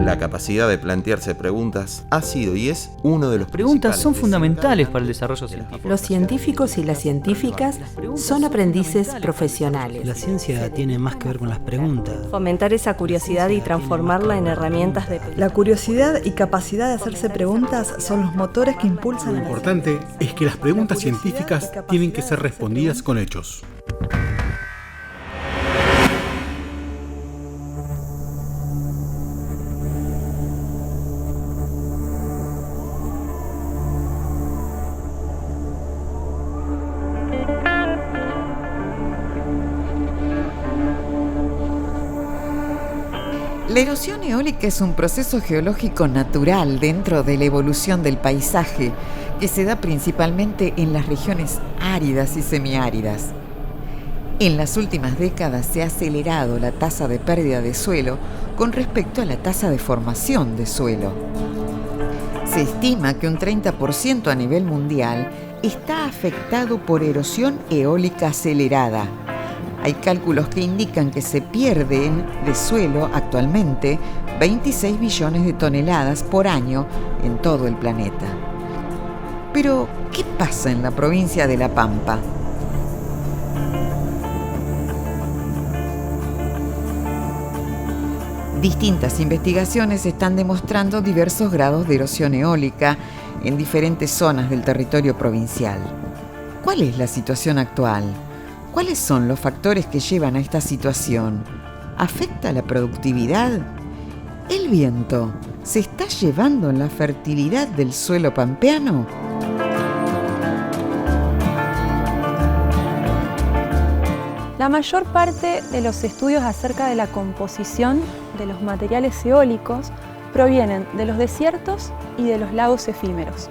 La capacidad de plantearse preguntas ha sido y es uno de los Preguntas son fundamentales para el desarrollo científico. Los científicos y las científicas son aprendices profesionales. La ciencia tiene más que ver con las preguntas. Fomentar esa curiosidad y transformarla en herramientas de... La curiosidad y capacidad de hacerse preguntas son los motores que impulsan Lo importante es que las preguntas científicas tienen que ser respondidas con hechos. La erosión eólica es un proceso geológico natural dentro de la evolución del paisaje que se da principalmente en las regiones áridas y semiáridas. En las últimas décadas se ha acelerado la tasa de pérdida de suelo con respecto a la tasa de formación de suelo. Se estima que un 30% a nivel mundial está afectado por erosión eólica acelerada. Hay cálculos que indican que se pierden de suelo actualmente 26 billones de toneladas por año en todo el planeta. Pero, ¿qué pasa en la provincia de La Pampa? Distintas investigaciones están demostrando diversos grados de erosión eólica en diferentes zonas del territorio provincial. ¿Cuál es la situación actual? ¿Cuáles son los factores que llevan a esta situación? ¿Afecta la productividad? ¿El viento se está llevando la fertilidad del suelo pampeano? La mayor parte de los estudios acerca de la composición de los materiales eólicos provienen de los desiertos y de los lagos efímeros,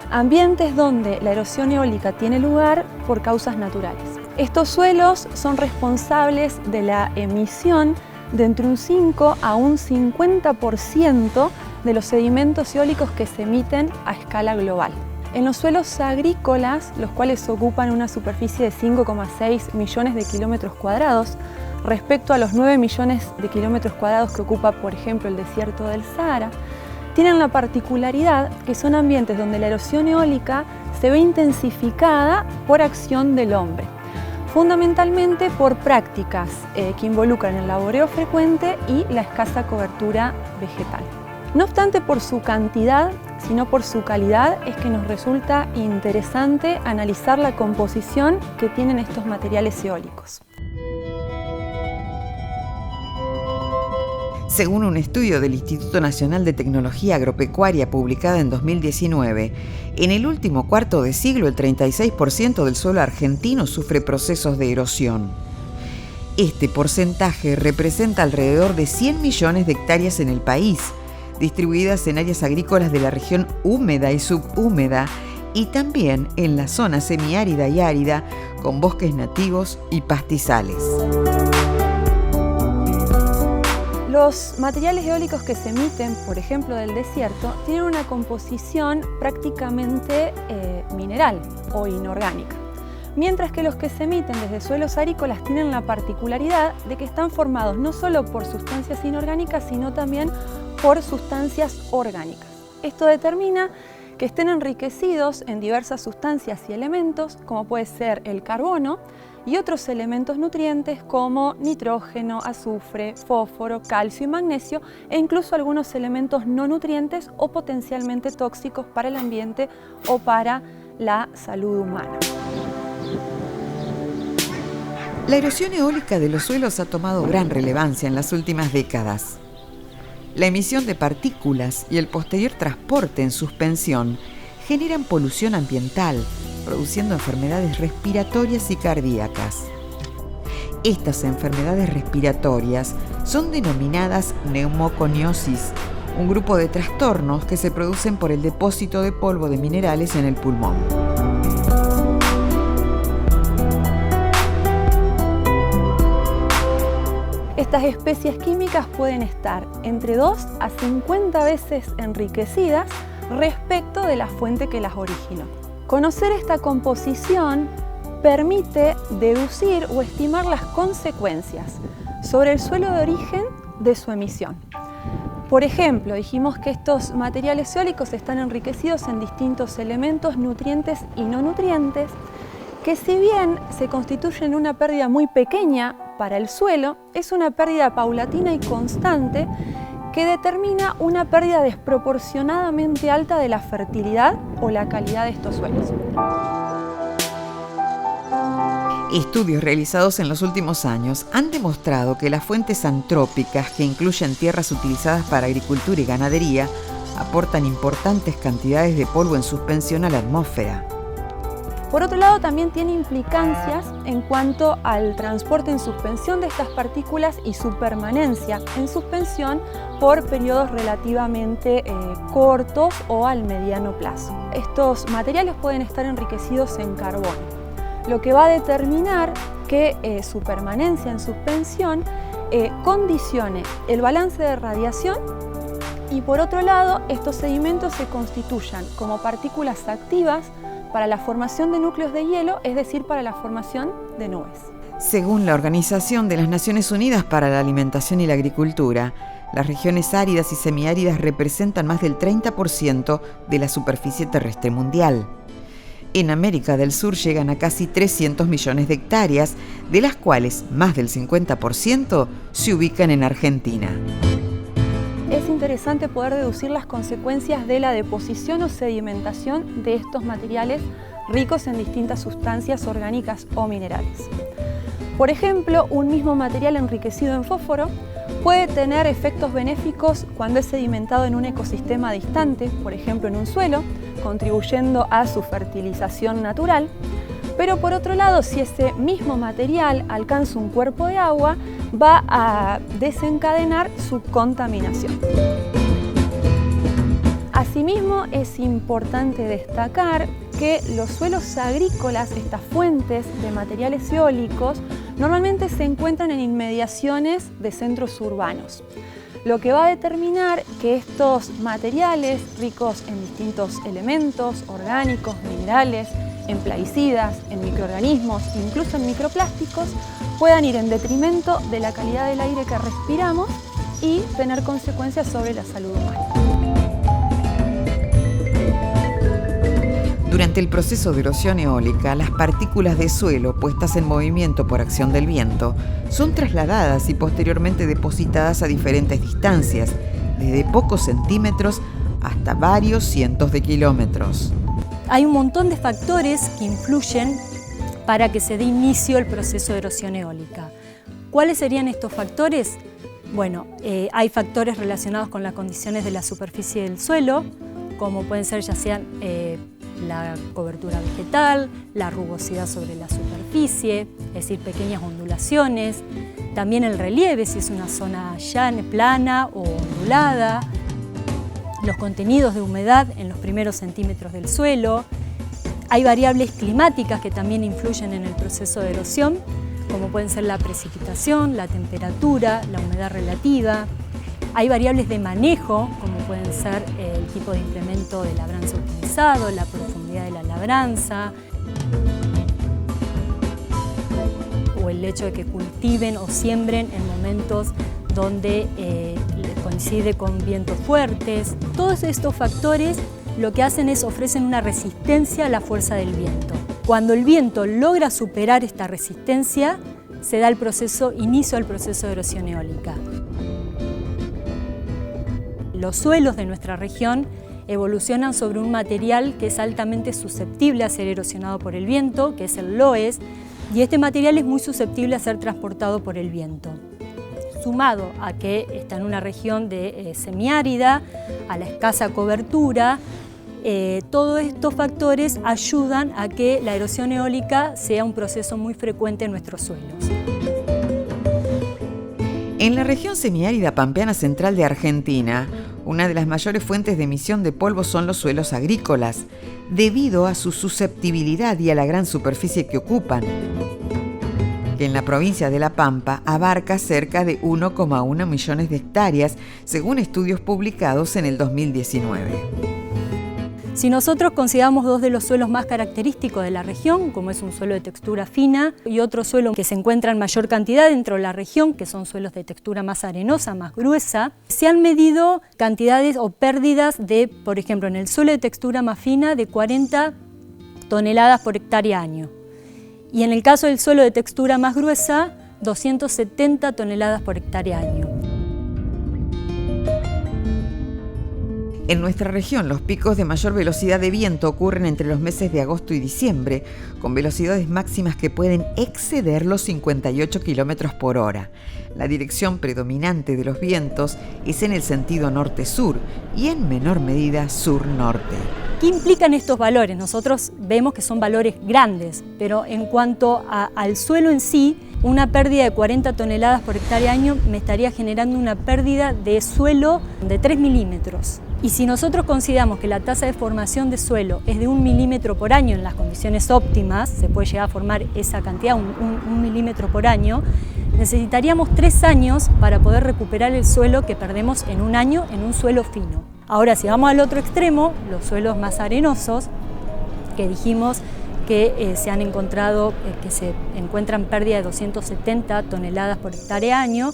ambientes donde la erosión eólica tiene lugar por causas naturales. Estos suelos son responsables de la emisión de entre un 5 a un 50% de los sedimentos eólicos que se emiten a escala global. En los suelos agrícolas, los cuales ocupan una superficie de 5,6 millones de kilómetros cuadrados, respecto a los 9 millones de kilómetros cuadrados que ocupa, por ejemplo, el desierto del Sahara, tienen la particularidad que son ambientes donde la erosión eólica se ve intensificada por acción del hombre, fundamentalmente por prácticas que involucran el laboreo frecuente y la escasa cobertura vegetal. No obstante, por su cantidad, sino por su calidad, es que nos resulta interesante analizar la composición que tienen estos materiales eólicos. Según un estudio del Instituto Nacional de Tecnología Agropecuaria publicado en 2019, en el último cuarto de siglo el 36% del suelo argentino sufre procesos de erosión. Este porcentaje representa alrededor de 100 millones de hectáreas en el país, distribuidas en áreas agrícolas de la región húmeda y subhúmeda y también en la zona semiárida y árida con bosques nativos y pastizales. Los materiales eólicos que se emiten, por ejemplo, del desierto, tienen una composición prácticamente mineral o inorgánica, mientras que los que se emiten desde suelos agrícolas tienen la particularidad de que están formados no solo por sustancias inorgánicas, sino también por sustancias orgánicas. Esto determina que estén enriquecidos en diversas sustancias y elementos, como puede ser el carbono, y otros elementos nutrientes como nitrógeno, azufre, fósforo, calcio y magnesio, e incluso algunos elementos no nutrientes o potencialmente tóxicos para el ambiente o para la salud humana. La erosión eólica de los suelos ha tomado gran relevancia en las últimas décadas. La emisión de partículas y el posterior transporte en suspensión generan polución ambiental, produciendo enfermedades respiratorias y cardíacas. Estas enfermedades respiratorias son denominadas neumoconiosis, un grupo de trastornos que se producen por el depósito de polvo de minerales en el pulmón. Estas especies químicas pueden estar entre 2 a 50 veces enriquecidas respecto de la fuente que las originó. Conocer esta composición permite deducir o estimar las consecuencias sobre el suelo de origen de su emisión. Por ejemplo, dijimos que estos materiales eólicos están enriquecidos en distintos elementos, nutrientes y no nutrientes, que si bien se constituyen una pérdida muy pequeña para el suelo, es una pérdida paulatina y constante que determina una pérdida desproporcionadamente alta de la fertilidad o la calidad de estos suelos. Estudios realizados en los últimos años han demostrado que las fuentes antrópicas, que incluyen tierras utilizadas para agricultura y ganadería, aportan importantes cantidades de polvo en suspensión a la atmósfera. Por otro lado, también tiene implicancias en cuanto al transporte en suspensión de estas partículas y su permanencia en suspensión por periodos relativamente cortos o al mediano plazo. Estos materiales pueden estar enriquecidos en carbono, lo que va a determinar que su permanencia en suspensión condicione el balance de radiación y, por otro lado, estos sedimentos se constituyan como partículas activas para la formación de núcleos de hielo, es decir, para la formación de nubes. Según la Organización de las Naciones Unidas para la Alimentación y la Agricultura, las regiones áridas y semiáridas representan más del 30% de la superficie terrestre mundial. En América del Sur llegan a casi 300 millones de hectáreas, de las cuales más del 50% se ubican en Argentina. Es interesante poder deducir las consecuencias de la deposición o sedimentación de estos materiales ricos en distintas sustancias orgánicas o minerales. Por ejemplo, un mismo material enriquecido en fósforo puede tener efectos benéficos cuando es sedimentado en un ecosistema distante, por ejemplo en un suelo, contribuyendo a su fertilización natural, pero por otro lado, si ese mismo material alcanza un cuerpo de agua, va a desencadenar su contaminación. Asimismo, es importante destacar que los suelos agrícolas, estas fuentes de materiales eólicos, normalmente se encuentran en inmediaciones de centros urbanos, lo que va a determinar que estos materiales ricos en distintos elementos orgánicos, minerales, en plaguicidas, en microorganismos, incluso en microplásticos, puedan ir en detrimento de la calidad del aire que respiramos y tener consecuencias sobre la salud humana. Durante el proceso de erosión eólica, las partículas de suelo puestas en movimiento por acción del viento son trasladadas y posteriormente depositadas a diferentes distancias, desde pocos centímetros hasta varios cientos de kilómetros. Hay un montón de factores que influyen para que se dé inicio el proceso de erosión eólica. ¿Cuáles serían estos factores? Bueno, hay factores relacionados con las condiciones de la superficie del suelo, como pueden ser ya sean la cobertura vegetal, la rugosidad sobre la superficie, es decir, pequeñas ondulaciones, también el relieve, si es una zona llana, plana o ondulada, los contenidos de humedad en los primeros centímetros del suelo. Hay variables climáticas que también influyen en el proceso de erosión, como pueden ser la precipitación, la temperatura, la humedad relativa. Hay variables de manejo, como pueden ser el tipo de implemento de labranza utilizado, la profundidad de la labranza, o el hecho de que cultiven o siembren en momentos donde coincide con vientos fuertes. Todos estos factores lo que hacen es ofrecen una resistencia a la fuerza del viento. Cuando el viento logra superar esta resistencia, se da inicio al proceso de erosión eólica. Los suelos de nuestra región evolucionan sobre un material que es altamente susceptible a ser erosionado por el viento, que es el loess, y este material es muy susceptible a ser transportado por el viento. Sumado a que está en una región semiárida, a la escasa cobertura, todos estos factores ayudan a que la erosión eólica sea un proceso muy frecuente en nuestros suelos. En la región semiárida pampeana central de Argentina, una de las mayores fuentes de emisión de polvo son los suelos agrícolas, debido a su susceptibilidad y a la gran superficie que ocupan, que en la provincia de La Pampa abarca cerca de 1,1 millones de hectáreas, según estudios publicados en el 2019. Si nosotros consideramos dos de los suelos más característicos de la región, como es un suelo de textura fina y otro suelo que se encuentra en mayor cantidad dentro de la región, que son suelos de textura más arenosa, más gruesa, se han medido cantidades o pérdidas de, por ejemplo, en el suelo de textura más fina, de 40 toneladas por hectárea año. Y en el caso del suelo de textura más gruesa, 270 toneladas por hectárea año. En nuestra región, los picos de mayor velocidad de viento ocurren entre los meses de agosto y diciembre, con velocidades máximas que pueden exceder los 58 km por hora. La dirección predominante de los vientos es en el sentido norte-sur y en menor medida sur-norte. ¿Qué implican estos valores? Nosotros vemos que son valores grandes, pero en cuanto al suelo en sí, una pérdida de 40 toneladas por hectárea año me estaría generando una pérdida de suelo de 3 milímetros. Y si nosotros consideramos que la tasa de formación de suelo es de 1 milímetro por año en las condiciones óptimas, se puede llegar a formar esa cantidad, un milímetro por año, necesitaríamos 3 años para poder recuperar el suelo que perdemos en un año en un suelo fino. Ahora, si vamos al otro extremo, los suelos más arenosos, que dijimos que se han encontrado, que se encuentran pérdida de 270 toneladas por hectárea año,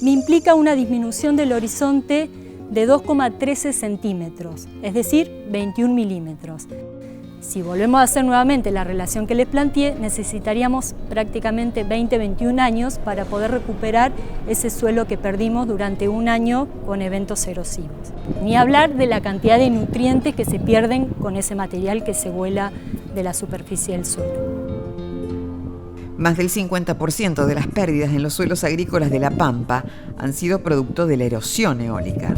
me implica una disminución del horizonte de 2,13 centímetros, es decir, 21 milímetros. Si volvemos a hacer nuevamente la relación que les planteé, necesitaríamos prácticamente 20-21 años para poder recuperar ese suelo que perdimos durante un año con eventos erosivos. Ni hablar de la cantidad de nutrientes que se pierden con ese material que se vuela de la superficie del suelo. Más del 50% de las pérdidas en los suelos agrícolas de La Pampa han sido producto de la erosión eólica.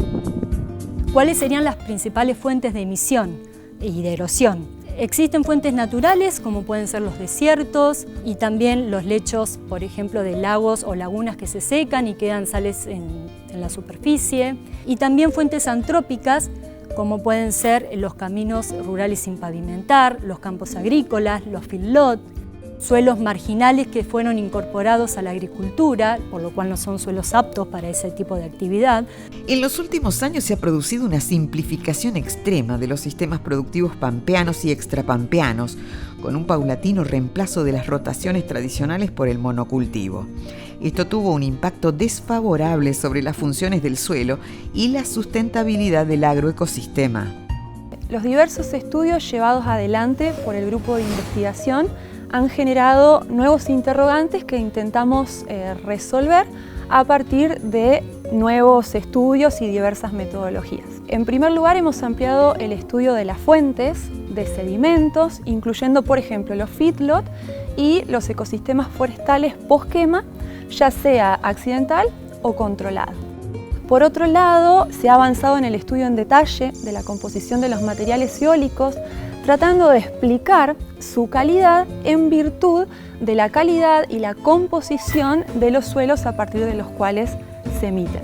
¿Cuáles serían las principales fuentes de emisión y de erosión? Existen fuentes naturales, como pueden ser los desiertos y también los lechos, por ejemplo, de lagos o lagunas que se secan y quedan sales en la superficie. Y también fuentes antrópicas, como pueden ser los caminos rurales sin pavimentar, los campos agrícolas, los feedlot, suelos marginales que fueron incorporados a la agricultura, por lo cual no son suelos aptos para ese tipo de actividad. En los últimos años se ha producido una simplificación extrema de los sistemas productivos pampeanos y extrapampeanos, con un paulatino reemplazo de las rotaciones tradicionales por el monocultivo. Esto tuvo un impacto desfavorable sobre las funciones del suelo y la sustentabilidad del agroecosistema. Los diversos estudios llevados adelante por el grupo de investigación han generado nuevos interrogantes que intentamos resolver a partir de nuevos estudios y diversas metodologías. En primer lugar, hemos ampliado el estudio de las fuentes de sedimentos, incluyendo, por ejemplo, los feedlot y los ecosistemas forestales post-quema, ya sea accidental o controlado. Por otro lado, se ha avanzado en el estudio en detalle de la composición de los materiales eólicos, tratando de explicar su calidad en virtud de la calidad y la composición de los suelos a partir de los cuales se emiten.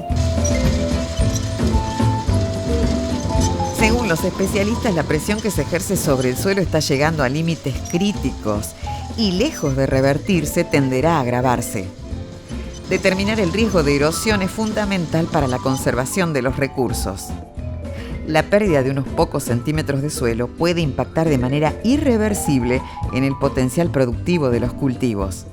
Según los especialistas, la presión que se ejerce sobre el suelo está llegando a límites críticos y, lejos de revertirse, tenderá a agravarse. Determinar el riesgo de erosión es fundamental para la conservación de los recursos. La pérdida de unos pocos centímetros de suelo puede impactar de manera irreversible en el potencial productivo de los cultivos.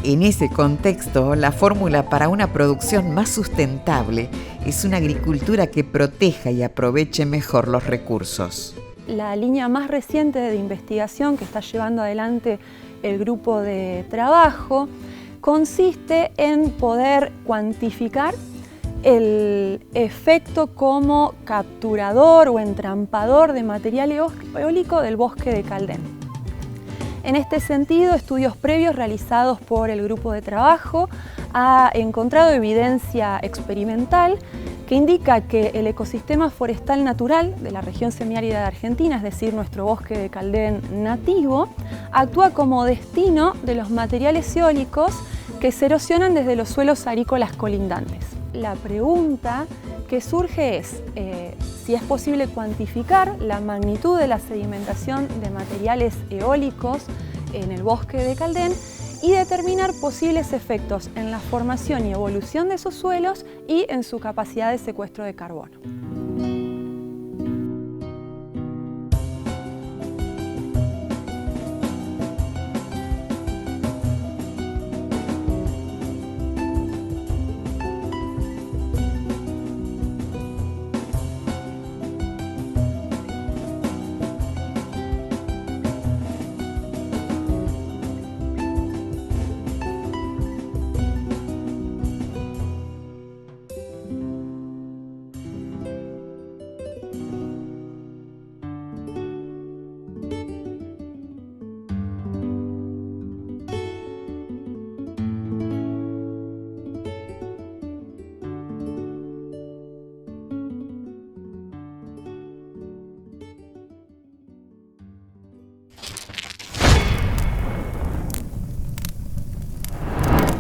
En ese contexto, la fórmula para una producción más sustentable es una agricultura que proteja y aproveche mejor los recursos. La línea más reciente de investigación que está llevando adelante el grupo de trabajo consiste en poder cuantificar el efecto como capturador o entrampador de material eólico del bosque de Caldén. En este sentido, estudios previos realizados por el grupo de trabajo ha encontrado evidencia experimental que indica que el ecosistema forestal natural de la región semiárida de Argentina, es decir, nuestro bosque de Caldén nativo, actúa como destino de los materiales eólicos que se erosionan desde los suelos arícolas colindantes. La pregunta que surge es si es posible cuantificar la magnitud de la sedimentación de materiales eólicos en el bosque de Caldén y determinar posibles efectos en la formación y evolución de esos suelos y en su capacidad de secuestro de carbono.